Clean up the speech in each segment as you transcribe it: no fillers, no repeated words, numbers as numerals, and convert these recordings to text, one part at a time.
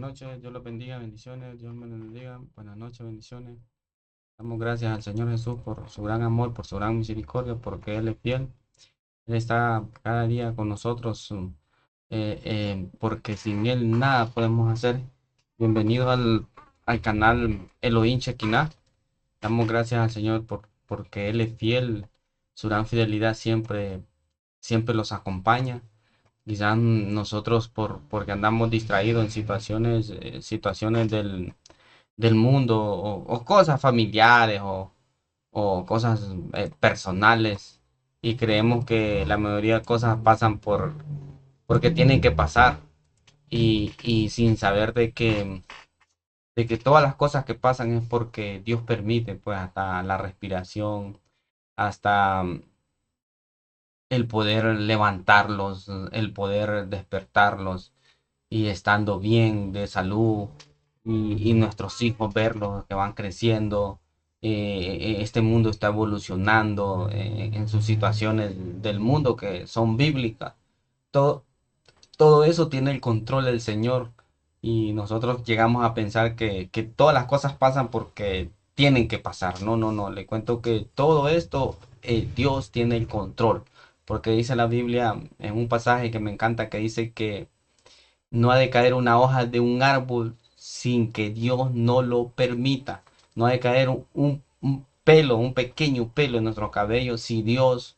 noches, Dios los bendiga, bendiciones, Dios me los bendiga, buenas noches, bendiciones. Damos gracias al Señor Jesús por su gran amor, por su gran misericordia, porque Él es fiel. Él está cada día con nosotros, porque sin Él nada podemos hacer. Bienvenido al canal Elohim Shekinah. Damos gracias al Señor porque Él es fiel, su gran fidelidad siempre los acompaña. Quizás nosotros porque andamos distraídos en situaciones del mundo o cosas familiares o cosas personales y creemos que la mayoría de cosas pasan porque tienen que pasar y sin saber de que todas las cosas que pasan es porque Dios permite, pues hasta la respiración, hasta el poder levantarlos, el poder despertarlos y estando bien de salud y nuestros hijos verlos que van creciendo. Este mundo está evolucionando en sus situaciones del mundo que son bíblicas. Todo, todo eso tiene el control del Señor y nosotros llegamos a pensar que todas las cosas pasan porque tienen que pasar. No, no, no. Le cuento que todo esto, Dios tiene el control. Porque dice la Biblia en un pasaje que me encanta que dice que no ha de caer una hoja de un árbol sin que Dios no lo permita. No ha de caer un pelo, un pequeño pelo en nuestro cabello. Si Dios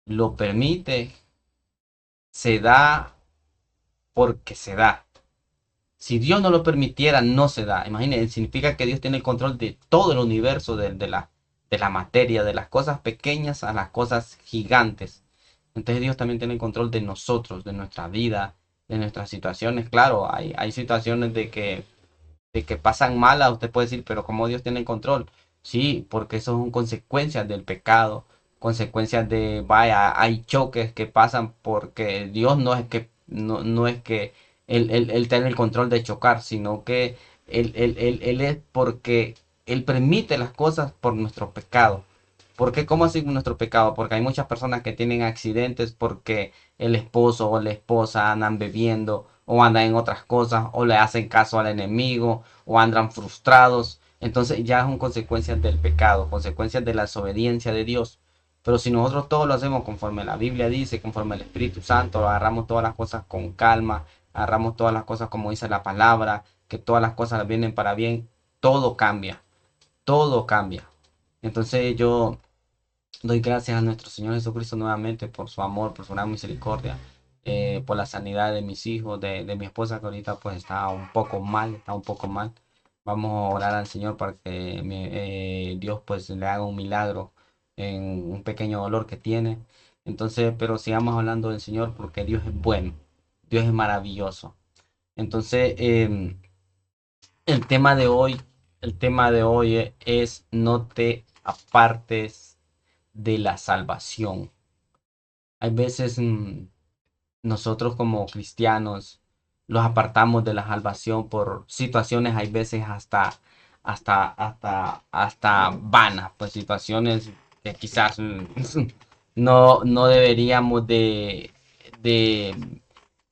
lo permite, se da porque se da. Si Dios no lo permitiera, no se da. Imagínense, significa que Dios tiene el control de todo el universo, de la materia, de las cosas pequeñas a las cosas gigantes. Entonces Dios también tiene el control de nosotros, de nuestra vida, de nuestras situaciones. Claro, hay situaciones de que pasan malas, usted puede decir, pero ¿cómo Dios tiene el control? Sí, porque eso son consecuencias del pecado, consecuencias de, vaya, hay choques que pasan porque Dios no es que él tiene el control de chocar, sino que él es porque Él permite las cosas por nuestro pecado. ¿Por qué? ¿Cómo así nuestro pecado? Porque hay muchas personas que tienen accidentes porque el esposo o la esposa andan bebiendo o andan en otras cosas o le hacen caso al enemigo o andan frustrados. Entonces ya son consecuencias del pecado, consecuencias de la desobediencia de Dios. Pero si nosotros todo lo hacemos conforme la Biblia dice, conforme el Espíritu Santo, agarramos todas las cosas con calma, agarramos todas las cosas como dice la palabra, que todas las cosas vienen para bien, todo cambia, todo cambia. Entonces yo doy gracias a nuestro Señor Jesucristo nuevamente por su amor, por su gran misericordia, por la sanidad de mis hijos, de mi esposa que ahorita pues está un poco mal, está un poco mal. Vamos a orar al Señor para que Dios pues le haga un milagro en un pequeño dolor que tiene. Entonces, pero sigamos hablando del Señor porque Dios es bueno, Dios es maravilloso. Entonces, el tema de hoy, el tema de hoy es no te apartes de la salvación. Hay veces nosotros como cristianos los apartamos de la salvación por situaciones, hay veces hasta vanas, pues situaciones que quizás no deberíamos de,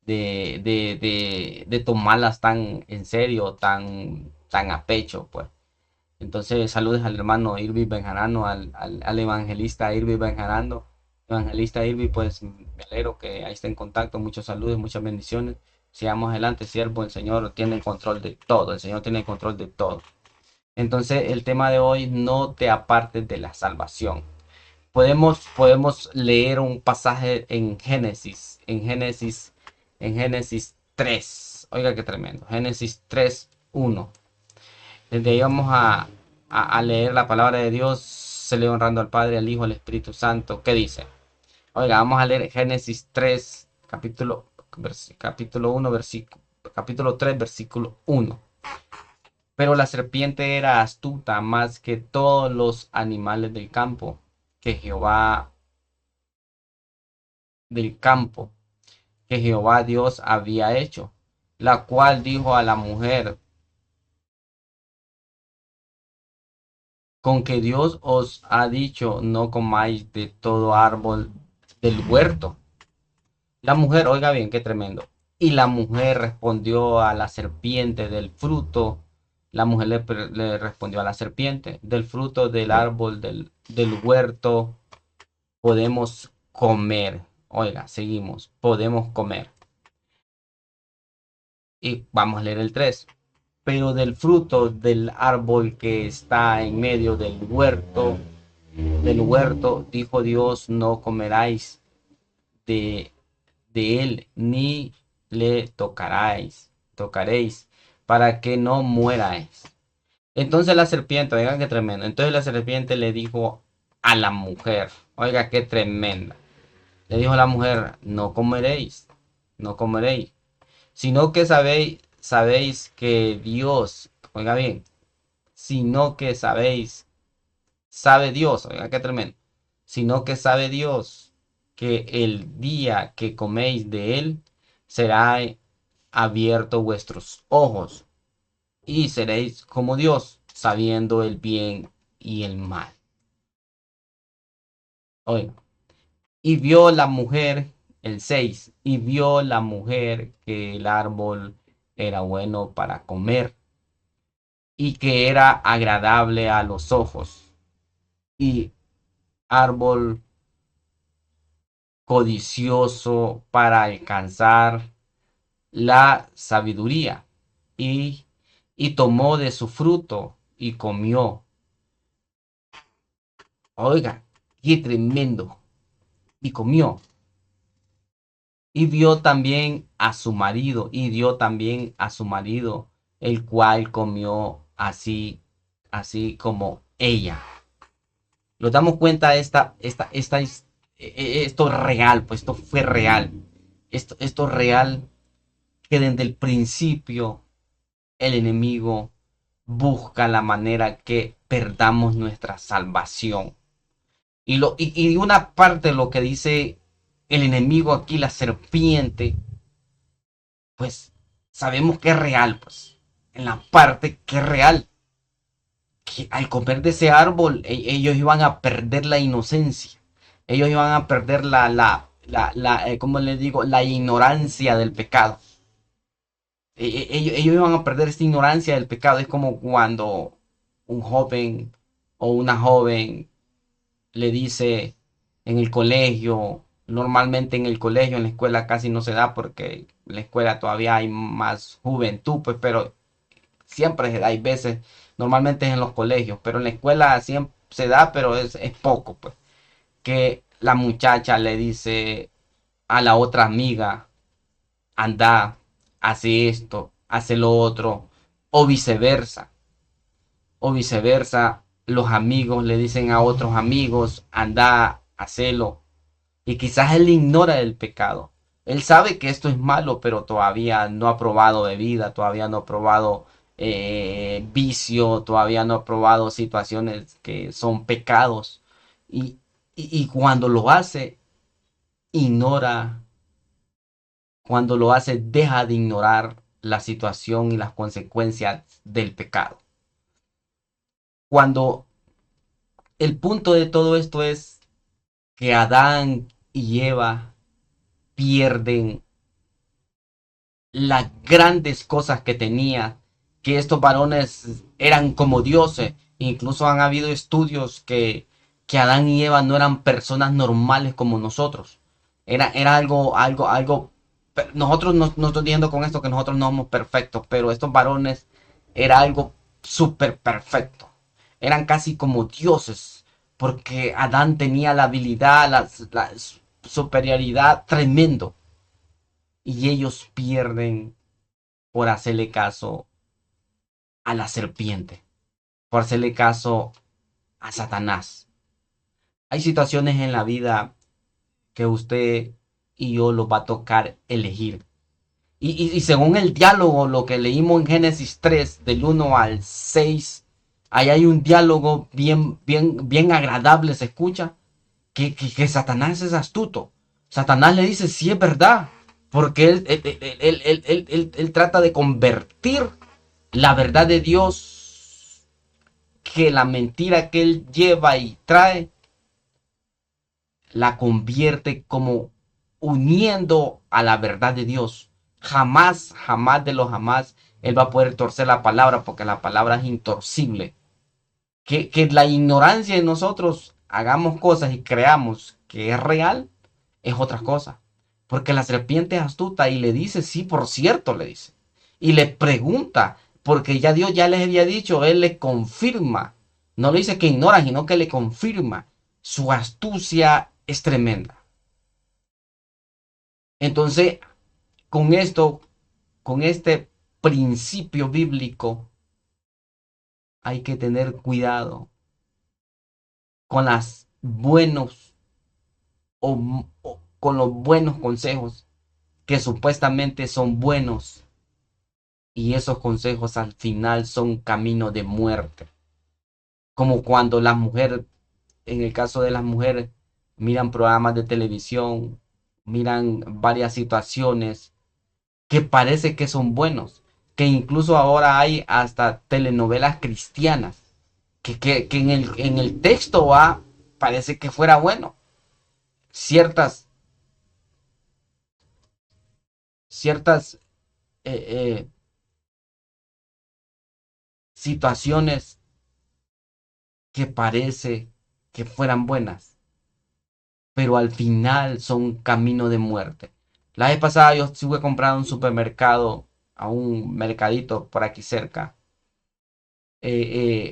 de tomarlas tan en serio, tan a pecho, pues. Entonces, saludos al hermano Irving Benjarano, al evangelista Irving Benjarano. Evangelista Irving, pues me alegro que ahí esté en contacto. Muchos saludos, muchas bendiciones. Sigamos adelante, siervo. El Señor tiene el control de todo. El Señor tiene el control de todo. Entonces, el tema de hoy, no te apartes de la salvación. Podemos leer un pasaje en Génesis 3. Oiga, qué tremendo. Génesis 3:1. Desde ahí vamos a leer la palabra de Dios, se le honrando al Padre, al Hijo, al Espíritu Santo. ¿Qué dice? Oiga, vamos a leer Génesis 3, capítulo 1, capítulo 3, versículo 1. Pero la serpiente era astuta más que todos los animales que Jehová, del campo, que Jehová Dios había hecho, la cual dijo a la mujer, con que Dios os ha dicho, no comáis de todo árbol del huerto. La mujer, oiga bien, qué tremendo. Y la mujer respondió a la serpiente del fruto. La mujer le respondió a la serpiente, del fruto del árbol del huerto podemos comer. Oiga, seguimos, podemos comer. Y vamos a leer el 3. Pero del fruto del árbol que está en medio del huerto, dijo Dios, no comeráis de, de él, ni le tocaréis, para que no mueráis. Entonces la serpiente, oiga qué tremendo. Entonces la serpiente le dijo a la mujer, oiga qué tremenda. Le dijo a la mujer, no comeréis, no comeréis, sino que sabéis que Dios, oiga bien, sino que sabe Dios, oiga qué tremendo, sino que sabe Dios que el día que coméis de él será abierto vuestros ojos y seréis como Dios, sabiendo el bien y el mal. Oiga, y vio la mujer, el 6 y vio la mujer que el árbol era bueno para comer y que era agradable a los ojos y árbol codicioso para alcanzar la sabiduría y, y tomó de su fruto y comió. Oiga, qué tremendo. Y comió. Y vio también a su marido, y dio también a su marido, el cual comió así como ella. Nos damos cuenta de esto real, pues esto fue real. Esto real que desde el principio el enemigo busca la manera que perdamos nuestra salvación. Y una parte de lo que dice el enemigo aquí, la serpiente, pues sabemos que es real, pues. En la parte que es real, que al comer de ese árbol, ellos iban a perder la inocencia. Ellos iban a perder ¿cómo les digo? La ignorancia del pecado. Ellos iban a perder esta ignorancia del pecado. Es como cuando un joven o una joven le dice en el colegio, normalmente en el colegio, en la escuela casi no se da porque en la escuela todavía hay más juventud, pues, pero siempre hay veces, normalmente es en los colegios, pero en la escuela siempre se da, pero es poco, pues, que la muchacha le dice a la otra amiga, anda, hace esto, hace lo otro, o viceversa, los amigos le dicen a otros amigos, anda, hacelo, y quizás él ignora el pecado. Él sabe que esto es malo, pero todavía no ha probado bebida, todavía no ha probado vicio, todavía no ha probado situaciones que son pecados. Y cuando lo hace, ignora, cuando lo hace, deja de ignorar la situación y las consecuencias del pecado. Cuando el punto de todo esto es que Adán y Eva pierden las grandes cosas que tenía, que estos varones eran como dioses. Incluso han habido estudios que Adán y Eva no eran personas normales como nosotros. Era algo. Nosotros no estoy diciendo con esto que nosotros no somos perfectos, pero estos varones era algo súper perfecto. Eran casi como dioses, porque Adán tenía la habilidad, la superioridad tremendo y ellos pierden por hacerle caso a la serpiente, por hacerle caso a Satanás. Hay situaciones en la vida que usted y yo lo va a tocar elegir. Y según el diálogo, lo que leímos en Génesis 3, del 1 al 6, ahí hay un diálogo bien agradable, se escucha, que Satanás es astuto. Satanás le dice, sí es verdad, porque él trata de convertir la verdad de Dios, que la mentira que él lleva y trae, la convierte como uniendo a la verdad de Dios. Jamás, jamás de los jamás, él va a poder torcer la palabra porque la palabra es intorcible. Que la ignorancia de nosotros hagamos cosas y creamos que es real es otra cosa. Porque la serpiente es astuta y le dice, sí, por cierto, le dice. Y le pregunta, porque ya Dios ya les había dicho, él le confirma. No le dice que ignora, sino que le confirma. Su astucia es tremenda. Entonces, con esto, con este principio bíblico, hay que tener cuidado con las buenos o con los buenos consejos que supuestamente son buenos y esos consejos al final son camino de muerte. Como cuando las mujeres, en el caso de las mujeres, miran programas de televisión, miran varias situaciones que parece que son buenos, que incluso ahora hay hasta telenovelas cristianas, que en el texto va, parece que fuera bueno. Ciertas, ciertas eh, situaciones que parece que fueran buenas, pero al final son camino de muerte. La vez pasada yo estuve comprando un supermercado, a un mercadito por aquí cerca.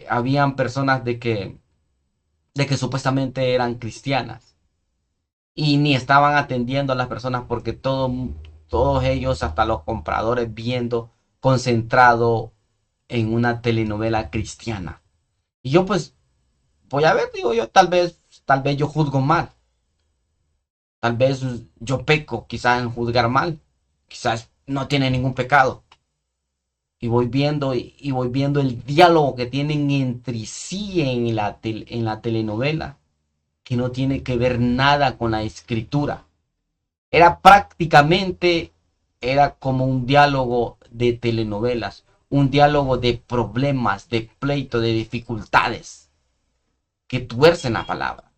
Habían personas de que supuestamente eran cristianas y ni estaban atendiendo a las personas porque todos ellos, hasta los compradores, viendo concentrado en una telenovela cristiana. Y yo pues voy a ver, digo yo, tal vez yo juzgo mal, tal vez yo peco quizás en juzgar mal, quizás no tiene ningún pecado. Y voy viendo el diálogo que tienen entre sí en la telenovela, que no tiene que ver nada con la escritura. Era prácticamente, era como un diálogo de telenovelas, un diálogo de problemas, de pleito, de dificultades, que tuercen la palabra.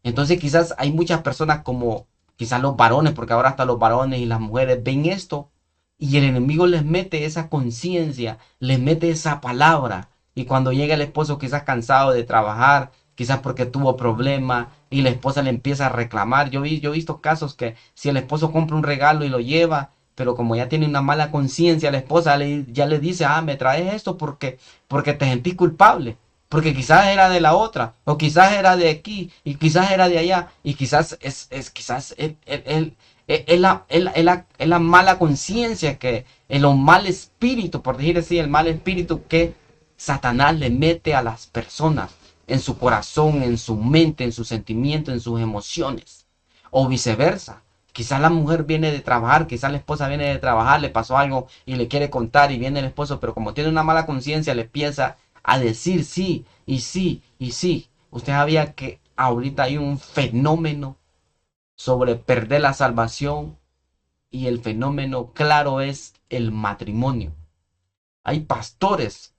Entonces quizás hay muchas personas como quizás los varones, porque ahora hasta los varones y las mujeres ven esto y el enemigo les mete esa conciencia, les mete esa palabra. Y cuando llega el esposo quizás cansado de trabajar, quizás porque tuvo problemas y la esposa le empieza a reclamar. Yo he visto casos que si el esposo compra un regalo y lo lleva, pero como ya tiene una mala conciencia, la esposa ya le dice, ah, me traes esto porque te sentís culpable. Porque quizás era de la otra, o quizás era de aquí, y quizás era de allá, y quizás quizás es la mala conciencia que, el mal espíritu, por decir así, el mal espíritu que Satanás le mete a las personas en su corazón, en su mente, en sus sentimientos, en sus emociones, o viceversa. Quizás la mujer viene de trabajar, quizás la esposa viene de trabajar, le pasó algo y le quiere contar y viene el esposo, pero como tiene una mala conciencia, le empieza a decir sí y sí y sí. Usted sabía que ahorita hay un fenómeno sobre perder la salvación y el fenómeno claro es el matrimonio. Hay pastores,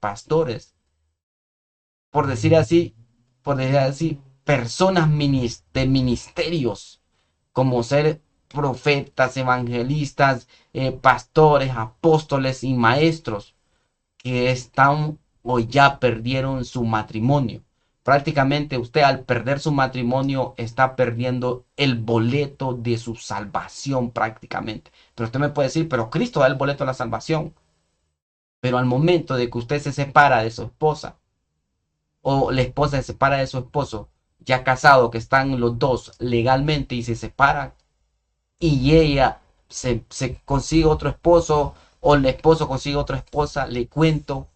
por decir así, por decir así, personas de ministerios como ser profetas, evangelistas, pastores, apóstoles y maestros que están o ya perdieron su matrimonio. Prácticamente usted al perder su matrimonio está perdiendo el boleto de su salvación prácticamente. Pero usted me puede decir, pero Cristo da el boleto de la salvación. Pero al momento de que usted se separa de su esposa o la esposa se separa de su esposo, ya casado, que están los dos legalmente y se separan, y ella se consigue otro esposo o el esposo consigue otra esposa, le cuento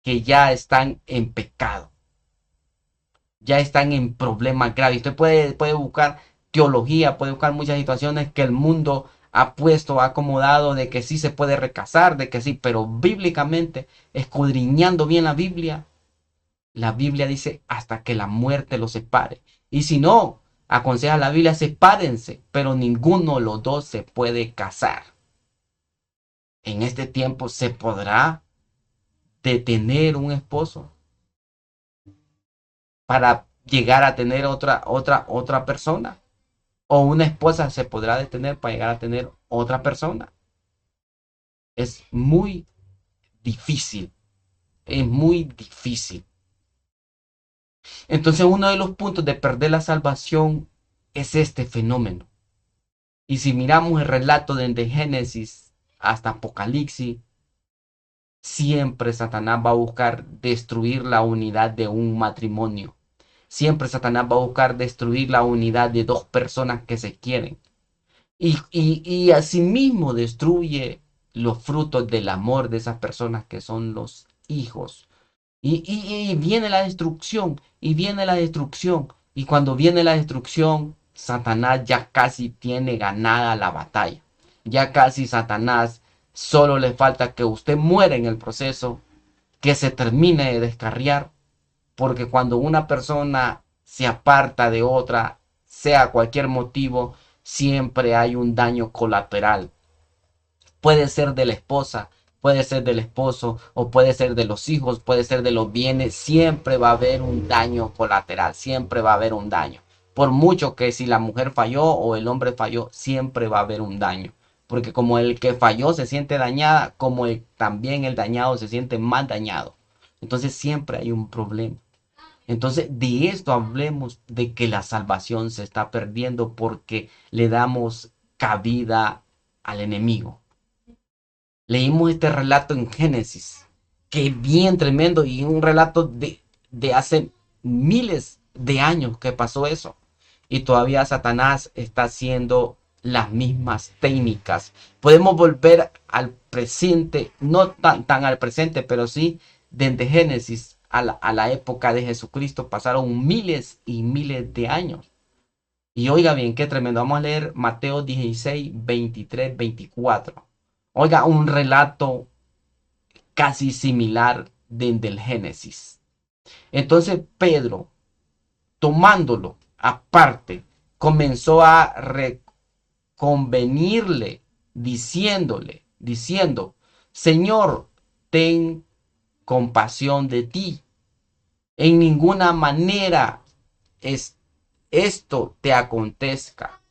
que ya están en pecado, ya están en problemas graves. Usted puede buscar teología, puede buscar muchas situaciones que el mundo ha puesto, ha acomodado de que sí se puede recasar, de que sí, pero bíblicamente, escudriñando bien la Biblia dice hasta que la muerte los separe. Y si no, aconseja la Biblia, sepárense, pero ninguno de los dos se puede casar. En este tiempo se podrá detener un esposo para llegar a tener otra persona. O una esposa se podrá detener para llegar a tener otra persona. Es muy difícil, es muy difícil. Entonces uno de los puntos de perder la salvación es este fenómeno. Y si miramos el relato desde Génesis hasta Apocalipsis, siempre Satanás va a buscar destruir la unidad de un matrimonio. Siempre Satanás va a buscar destruir la unidad de dos personas que se quieren. Y asimismo destruye los frutos del amor de esas personas que son los hijos. Y viene la destrucción, y viene la destrucción. Y cuando viene la destrucción, Satanás ya casi tiene ganada la batalla. Ya casi Satanás solo le falta que usted muera en el proceso, que se termine de descarriar. Porque cuando una persona se aparta de otra, sea cualquier motivo, siempre hay un daño colateral. Puede ser de la esposa, puede ser del esposo, o puede ser de los hijos, puede ser de los bienes. Siempre va a haber un daño colateral, siempre va a haber un daño. Por mucho que si la mujer falló o el hombre falló, siempre va a haber un daño. Porque como el que falló se siente dañada, como también el dañado se siente más dañado. Entonces siempre hay un problema. Entonces, de esto hablemos, de que la salvación se está perdiendo porque le damos cabida al enemigo. Leímos este relato en Génesis, que es bien tremendo y un relato de hace miles de años que pasó eso. Y todavía Satanás está haciendo las mismas técnicas. Podemos volver al presente, no tan al presente, pero sí desde Génesis a la época de Jesucristo. Pasaron miles y miles de años. Y oiga bien, qué tremendo. Vamos a leer Mateo 16, 23, 24. Oiga, un relato casi similar desde el Génesis. Entonces Pedro, tomándolo aparte, comenzó a reconvenirle, diciendo, Señor, ten compasión de ti. En ninguna manera es esto te acontezca.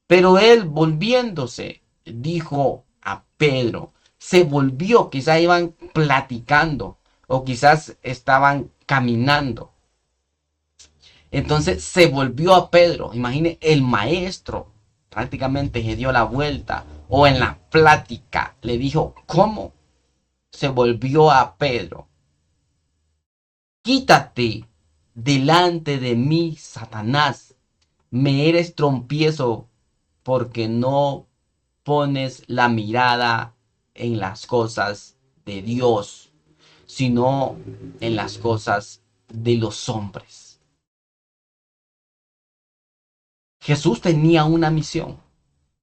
Pero él volviéndose, dijo a Pedro, se volvió, quizás iban platicando o quizás estaban caminando. Entonces se volvió a Pedro, imagine el maestro, prácticamente se dio la vuelta o en la plática le dijo, ¿cómo? Se volvió a Pedro. Quítate delante de mí, Satanás, me eres trompiezo porque no pones la mirada en las cosas de Dios, sino en las cosas de los hombres. Jesús tenía una misión,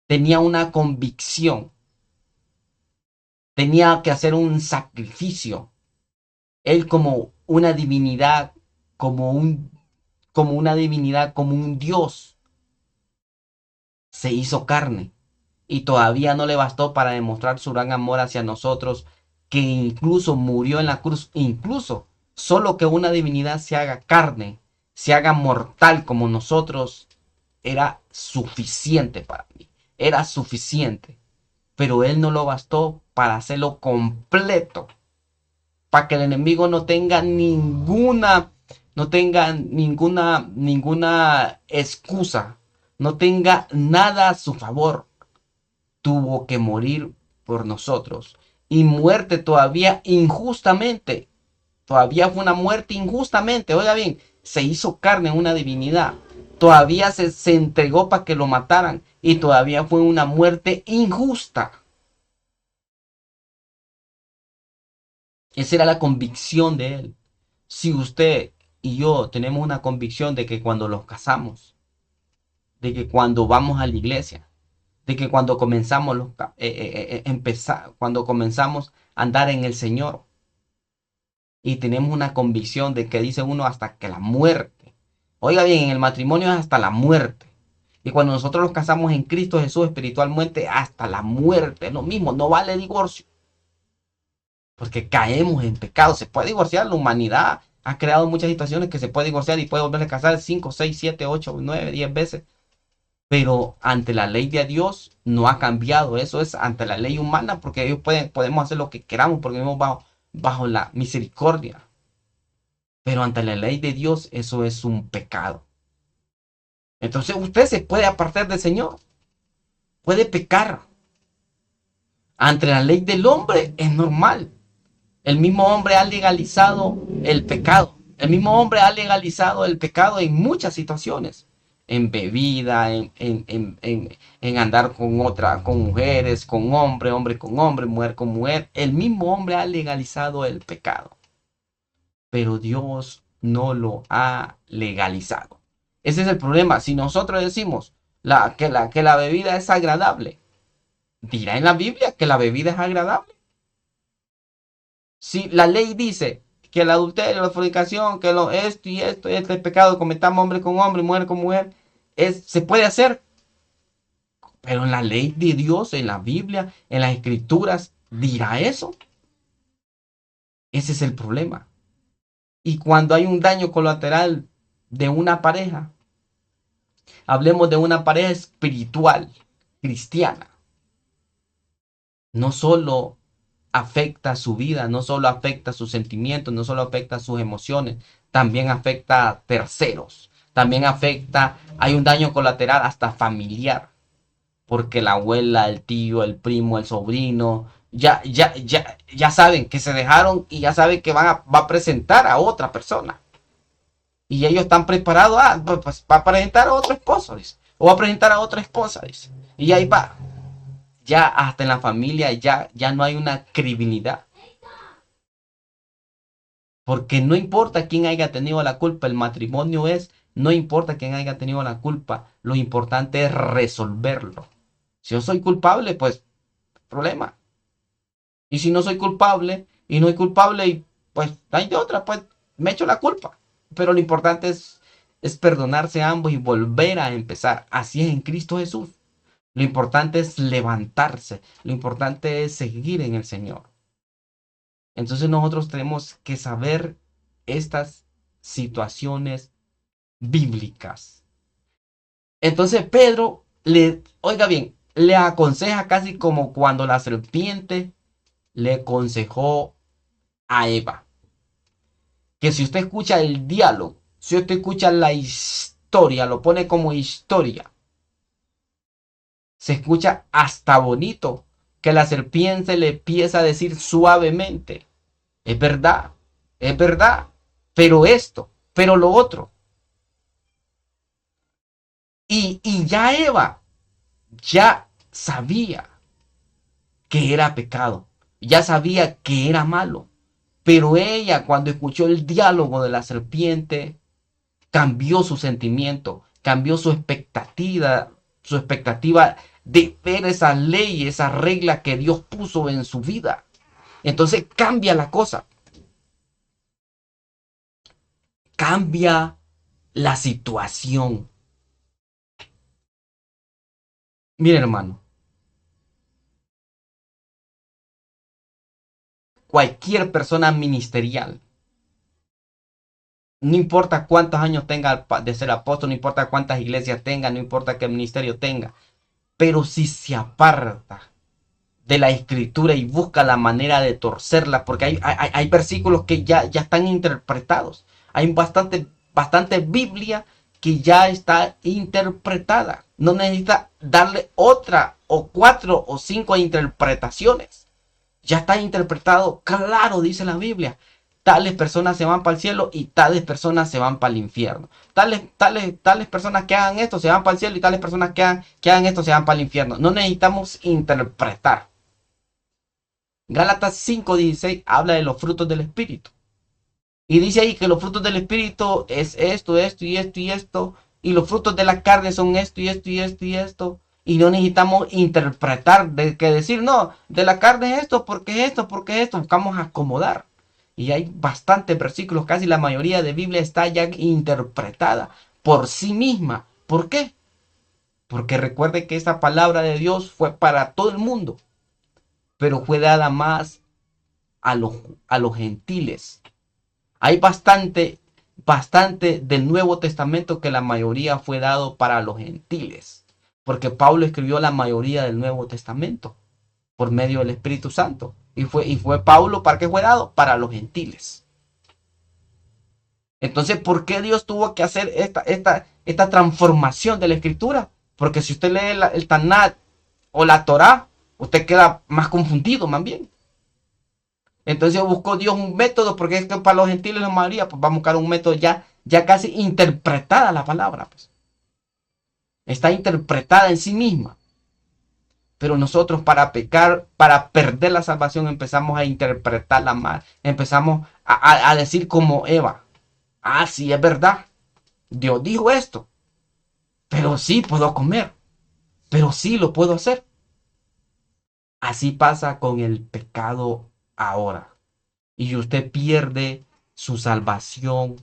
tenía una convicción, tenía que hacer un sacrificio. Él como una divinidad, como una divinidad, como un Dios, se hizo carne. Y todavía no le bastó para demostrar su gran amor hacia nosotros, que incluso murió en la cruz, incluso solo que una divinidad se haga carne, se haga mortal como nosotros, era suficiente para mí, era suficiente. Pero él no lo bastó para hacerlo completo, para que el enemigo no tenga ninguna excusa, no tenga nada a su favor. Tuvo que morir por nosotros. Y muerte todavía injustamente. Todavía fue una muerte injustamente. Oiga bien, se hizo carne una divinidad. Todavía se entregó para que lo mataran. Y todavía fue una muerte injusta. Esa era la convicción de él. Si usted y yo tenemos una convicción de que cuando los casamos, de que cuando vamos a la iglesia, de que cuando comenzamos cuando comenzamos a andar en el Señor y tenemos una convicción de que dice uno hasta que la muerte. Oiga bien, en el matrimonio es hasta la muerte. Y cuando nosotros nos casamos en Cristo Jesús espiritualmente, hasta la muerte, es lo mismo, no vale divorcio. Porque caemos en pecado, se puede divorciar, la humanidad ha creado muchas situaciones que se puede divorciar y puede volverse a casar 5, 6, 7, 8, 9, 10 veces. Pero ante la ley de Dios no ha cambiado. Eso es ante la ley humana, porque ellos podemos hacer lo que queramos, porque vivimos bajo la misericordia. Pero ante la ley de Dios eso es un pecado. Entonces usted se puede apartar del Señor, puede pecar. Ante la ley del hombre es normal. El mismo hombre ha legalizado el pecado. El mismo hombre ha legalizado el pecado en muchas situaciones. En bebida, en andar con mujeres, con hombre, hombre con hombre, mujer con mujer. El mismo hombre ha legalizado el pecado. Pero Dios no lo ha legalizado. Ese es el problema. Si nosotros decimos que la bebida es agradable, ¿dirá en la Biblia que la bebida es agradable? Si la ley dice que el adulterio, la fornicación, que esto y esto, este pecado, cometamos hombre con hombre, mujer con mujer, se puede hacer, pero en la ley de Dios, en la Biblia, en las escrituras, ¿dirá eso? Ese es el problema. Y cuando hay un daño colateral de una pareja, hablemos de una pareja espiritual, cristiana, no solo afecta su vida, no solo afecta sus sentimientos, no solo afecta sus emociones, también afecta a terceros, también afecta, hay un daño colateral hasta familiar, porque la abuela, el tío, el primo, el sobrino, ya saben que se dejaron y ya saben que va a presentar a otra persona. Y ellos están preparados pues, para presentar a otro esposo, dice, o a presentar a otra esposa, dice. Y ahí va, ya hasta en la familia ya no hay una credibilidad. Porque no importa quién haya tenido la culpa, el matrimonio no importa quién haya tenido la culpa, lo importante es resolverlo. Si yo soy culpable, pues problema. Y si no soy culpable y no hay culpable, pues hay de otra, pues me echo la culpa. Pero lo importante es perdonarse a ambos y volver a empezar. Así es en Cristo Jesús. Lo importante es levantarse, lo importante es seguir en el Señor. Entonces nosotros tenemos que saber estas situaciones bíblicas. Entonces Pedro oiga bien, le aconseja casi como cuando la serpiente le aconsejó a Eva. Que si usted escucha el diálogo, si usted escucha la historia, lo pone como historia, se escucha hasta bonito que la serpiente le empieza a decir suavemente, es verdad, pero esto, pero lo otro. Y ya Eva ya sabía que era pecado, ya sabía que era malo, pero ella cuando escuchó el diálogo de la serpiente, cambió su sentimiento, cambió su expectativa de ver esa ley, esa regla que Dios puso en su vida. Entonces cambia la cosa, cambia la situación. Mire, hermano, cualquier persona ministerial, no importa cuántos años tenga de ser apóstol, no importa cuántas iglesias tenga, no importa qué ministerio tenga, pero si se aparta de la escritura y busca la manera de torcerla, porque hay versículos que ya están interpretados. Hay bastante Biblia que ya está interpretada. No necesita darle otra o cuatro o cinco interpretaciones. Ya está interpretado, claro, dice la Biblia. Tales personas se van para el cielo y tales personas se van para el infierno. Tales personas que hagan esto se van para el cielo y tales personas que hagan esto se van para el infierno. No necesitamos interpretar. Gálatas 5:16 habla de los frutos del Espíritu. Y dice ahí que los frutos del Espíritu es esto, esto y esto y esto. Y los frutos de la carne son esto y esto y esto y esto. Y no necesitamos interpretar, que decir, no, de la carne es esto, porque esto, porque esto. Buscamos acomodar. Y hay bastantes versículos, casi la mayoría de Biblia está ya interpretada por sí misma. ¿Por qué? Porque recuerde que esa palabra de Dios fue para todo el mundo, pero fue dada más a los gentiles. Hay bastante del Nuevo Testamento que la mayoría fue dado para los gentiles. porque Pablo escribió la mayoría del Nuevo Testamento por medio del Espíritu Santo. Y fue Pablo, ¿para qué fue dado? Para los gentiles. Entonces, ¿por qué Dios tuvo que hacer esta transformación de la escritura? Porque si usted lee el Tanat o la Torá, usted queda más confundido, más bien. Entonces buscó Dios un método, porque es que para los gentiles la mayoría, pues vamos a buscar un método ya casi interpretada la palabra, pues. Está interpretada en sí misma. Pero nosotros para pecar, para perder la salvación, empezamos a interpretarla mal. Empezamos a decir como Eva. Ah, sí, es verdad. Dios dijo esto. Pero sí puedo comer. Pero sí lo puedo hacer. Así pasa con el pecado ahora. Y usted pierde su salvación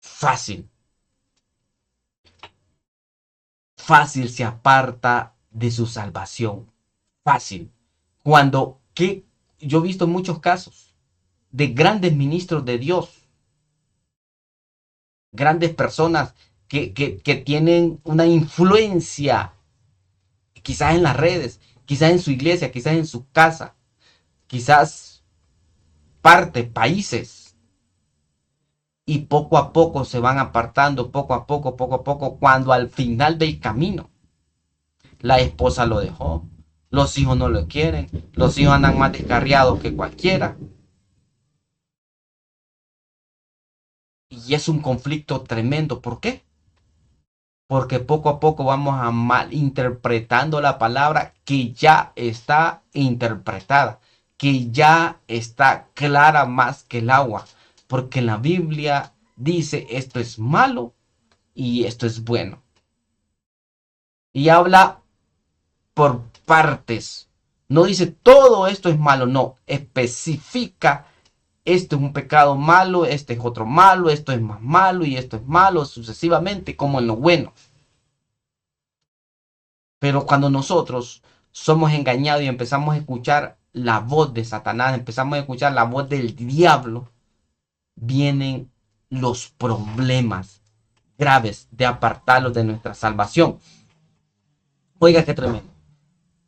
fácil. Fácil se aparta de su salvación. Fácil. Cuando que yo he visto muchos casos de grandes ministros de Dios, grandes personas que tienen una influencia, quizás en las redes, quizás en su iglesia, quizás en su casa, quizás países, y poco a poco se van apartando, poco a poco, cuando al final del camino la esposa lo dejó, los hijos no lo quieren, los hijos andan más descarriados que cualquiera, y es un conflicto tremendo. ¿Por qué? Porque poco a poco vamos a malinterpretando la palabra que ya está interpretada, que ya está clara más que el agua, porque la Biblia dice esto es malo y esto es bueno. Y habla por partes. No dice todo esto es malo, no, especifica esto es un pecado malo, este es otro malo, esto es más malo y esto es malo, sucesivamente como en lo bueno. Pero cuando nosotros somos engañados y empezamos a escuchar la voz de Satanás, empezamos a escuchar la voz del diablo, vienen los problemas graves de apartarlos de nuestra salvación. Oiga, qué tremendo.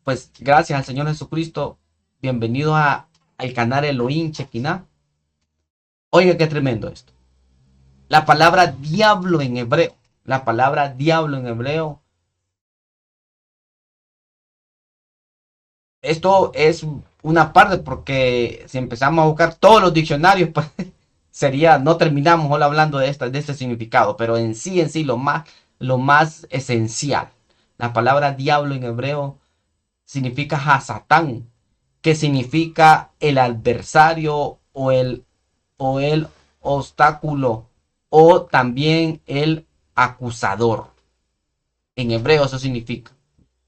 Pues gracias al Señor Jesucristo, bienvenido al canal Elohim Chequiná. Oiga, qué tremendo esto. La palabra diablo en hebreo, la palabra diablo en hebreo, esto es una parte, porque si empezamos a buscar todos los diccionarios, pues sería, no terminamos hoy hablando de este significado, pero en sí, lo más esencial. La palabra diablo en hebreo significa Hasatán, que significa el adversario o el obstáculo, o también el acusador. En hebreo eso significa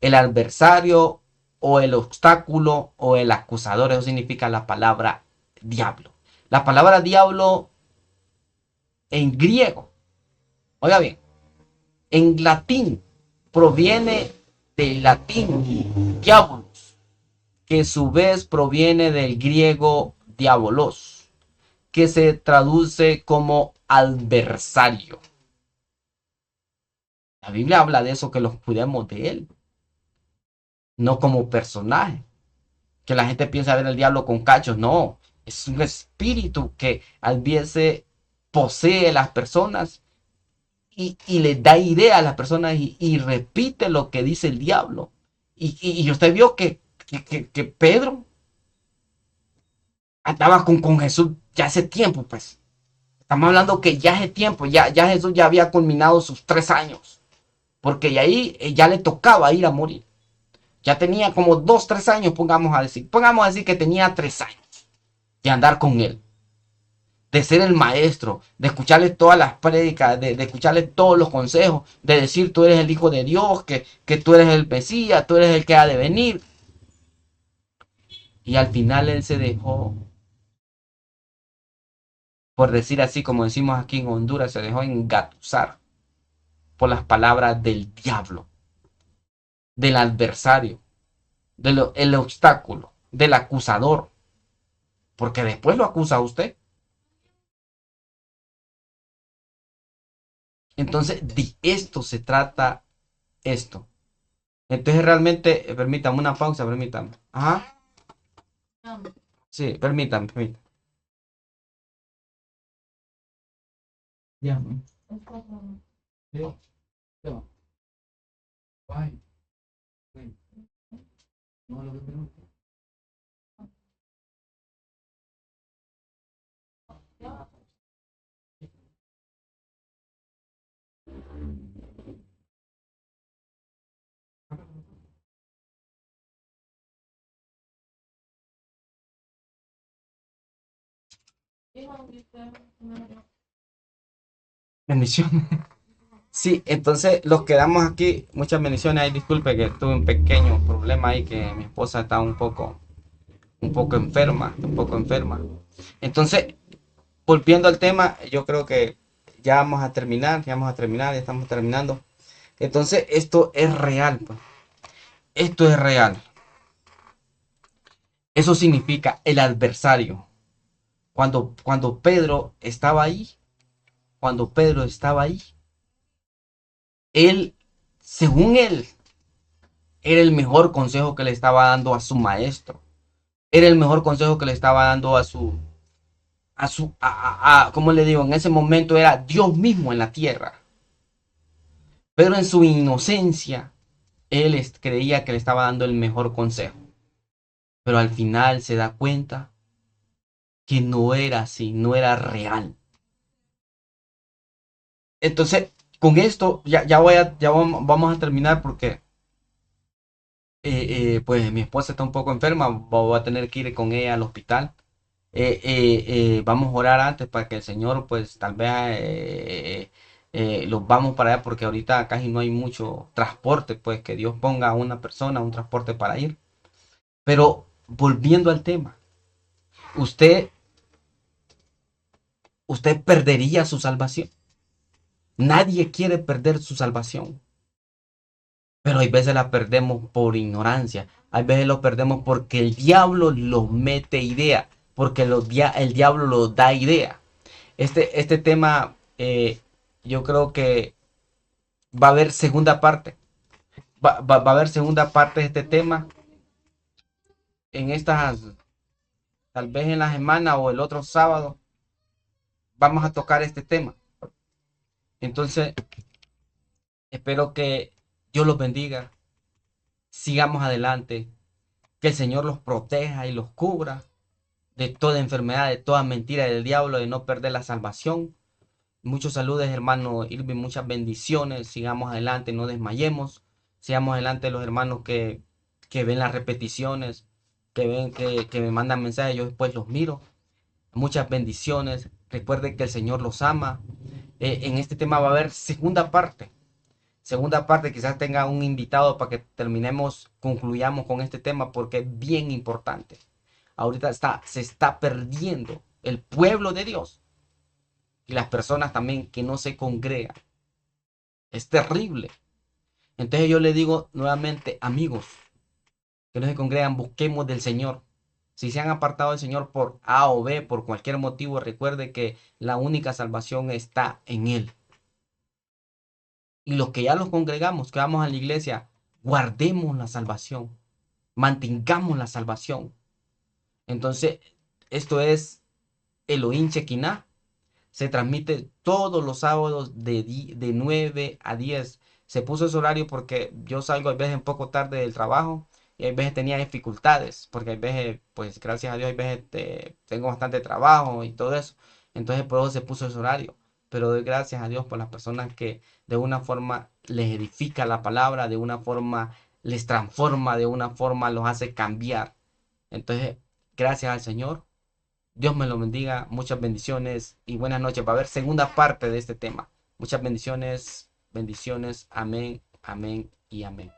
el adversario o el obstáculo o el acusador. Eso significa la palabra diablo. La palabra diablo en griego, oiga bien, en latín proviene del latín diabolos, que a su vez proviene del griego diabolos, que se traduce como adversario. La Biblia habla de eso, que los cuidemos de él, no como personaje. Que la gente piensa ver al diablo con cachos, no. Es un espíritu que al veces posee a las personas y les da idea a las personas y repite lo que dice el diablo. Y usted vio que Pedro andaba con Jesús ya hace tiempo, pues. Estamos hablando que ya hace tiempo, ya Jesús ya había culminado sus 3 años. Porque ahí ya le tocaba ir a morir. Ya tenía como 2, 3 años, Pongamos a decir que tenía 3 años de andar con él, de ser el maestro, de escucharle todas las prédicas, de escucharle todos los consejos, de decir tú eres el Hijo de Dios, que tú eres el Mesías, tú eres el que ha de venir. Y al final él se dejó, por decir así, como decimos aquí en Honduras, se dejó engatusar por las palabras del diablo, del adversario, del obstáculo, del acusador, porque después lo acusa a usted. Entonces, de esto se trata esto. Entonces realmente, permítame una pausa, permítame. Ajá, sí, permítame. Ya. Sí, ya. Ay, sí. No, lo que pregunto. Bendiciones. Sí, entonces los quedamos aquí. Muchas bendiciones. Ay, disculpe que tuve un pequeño problema ahí, que mi esposa está un poco enferma, un poco enferma. Entonces, volviendo al tema, yo creo que ya estamos terminando. Entonces, esto es real, pues. Esto es real. Eso significa el adversario. Cuando Pedro estaba ahí, cuando Pedro estaba ahí, él, según él, era el mejor consejo que le estaba dando a su maestro. Era el mejor consejo que le estaba dando ¿cómo le digo? En ese momento era Dios mismo en la tierra. Pero en su inocencia, él creía que le estaba dando el mejor consejo. Pero al final se da cuenta que no era así, no era real. Entonces, con esto vamos a terminar porque pues mi esposa está un poco enferma, voy a tener que ir con ella al hospital. Vamos a orar antes para que el Señor, pues tal vez los vamos para allá, porque ahorita casi no hay mucho transporte, pues que Dios ponga a una persona, un transporte para ir. Pero volviendo al tema, usted, usted perdería su salvación. Nadie quiere perder su salvación. Pero hay veces la perdemos por ignorancia. Hay veces lo perdemos porque el diablo lo mete idea. Porque el diablo lo da idea. Este tema, yo creo que va a haber segunda parte. Va a haber segunda parte de este tema en estas, tal vez en la semana o el otro sábado. Vamos a tocar este tema. Entonces, espero que Dios los bendiga. Sigamos adelante. Que el Señor los proteja y los cubra de toda enfermedad, de toda mentira del diablo, de no perder la salvación. Muchos saludos, hermano Irving, muchas bendiciones. Sigamos adelante, no desmayemos. Sigamos adelante los hermanos que ven las repeticiones, que ven que me mandan mensajes, yo después los miro. Muchas bendiciones. Recuerden que el Señor los ama. En este tema va a haber segunda parte. Segunda parte, quizás tenga un invitado para que terminemos, concluyamos con este tema porque es bien importante. Ahorita se está perdiendo el pueblo de Dios y las personas también que no se congregan. Es terrible. Entonces yo le digo nuevamente, amigos, que no se congregan, busquemos del Señor. Si se han apartado del Señor por A o B, por cualquier motivo, recuerde que la única salvación está en Él. Y los que ya los congregamos, que vamos a la iglesia, guardemos la salvación, mantengamos la salvación. Entonces, esto es Elohim Shekinah. Se transmite todos los sábados de 9 a 10. Se puso ese horario porque yo salgo a veces un poco tarde del trabajo y a veces tenía dificultades, porque a veces, pues gracias a Dios, a veces tengo bastante trabajo y todo eso. Entonces por eso se puso ese horario. Pero doy gracias a Dios por las personas que de una forma les edifica la palabra, de una forma les transforma, de una forma los hace cambiar. Entonces, gracias al Señor. Dios me lo bendiga, muchas bendiciones y buenas noches. Va a haber segunda parte de este tema. Muchas bendiciones, bendiciones, amén, amén y amén.